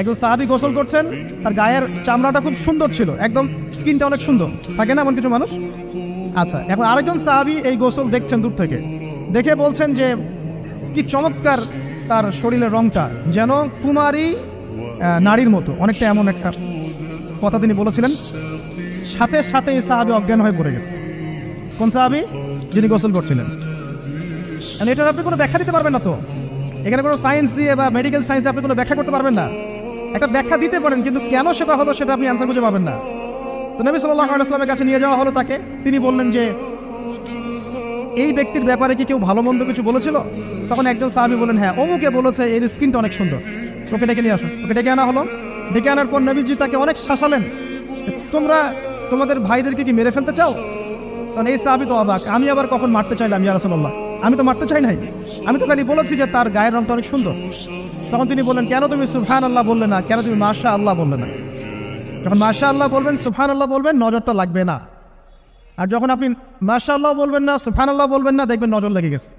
একজন সাহাবী গোসল করছেন, তার গায়ের চামড়াটা খুব সুন্দর ছিল, একদম স্কিনটা অনেক সুন্দর থাকে না এমন কিছু মানুষ। আচ্ছা, এখন আরেকজন সাহাবী এই গোসল দেখছেন দূর থেকে, দেখে বলছেন যে কি চমৎকার তার শরীরের রংটা, যেন কুমারী নারীর মতো, অনেকটা এমন একটা কথা তিনি বলেছিলেন। সাথে সাথে এই সাহাবী অজ্ঞান হয়ে পড়ে গেছে। কোন সাহাবী? যিনি গোসল করছিলেন। এটার আপনি কোনো ব্যাখ্যা দিতে পারবেন না তো, এখানে কোনো সায়েন্স দিয়ে বা মেডিকেল সায়েন্স দিয়ে আপনি কোনো ব্যাখ্যা করতে পারবেন না। একটা ব্যাখ্যা দিতে পারেন, কিন্তু কেন সেটা হলো সেটা আপনি অ্যান্সার খুঁজে পাবেন না। তো নবী সাল্লাল্লাহু আলাইহি ওয়াসাল্লামের কাছে নিয়ে যাওয়া হলো তাকে। তিনি বললেন যে এই ব্যক্তির ব্যাপারে কি কেউ ভালো মন্দ কিছু বলেছিল? তখন একজন সাহাবী বলেন, হ্যাঁ, অমুকে বলেছে এর স্কিনটা অনেক সুন্দর, ওকে ডেকে নিয়ে আসো। ওকে ডেকে আনা হলো। ডেকে আনার পর নবীজি তাকে অনেক শাসালেন, তোমরা তোমাদের ভাইদেরকে কি মেরে ফেলতে চাও? কারণ এই সাহাবী তো অবাক, আমি আবার কখন মারতে চাইলাম ইয়া রাসূলুল্লাহ? আমি তো মারতে চাই নাই, আমি তো খালি বলেছি যে তার গায়ের রংটা অনেক সুন্দর। তখন তিনি বললেন, কেন তুমি সুবহানাল্লাহ বললে না, কেন তুমি মাশাআল্লাহ বললে না? যখন মাশাআল্লাহ বলবেন, সুবহানাল্লাহ বলবেন, নজরটা লাগবে না। আর যখন আপনি মাশাআল্লাহ বলবেন না, সুবহানাল্লাহ বলবেন না, দেখবেন নজর লেগে গেছে।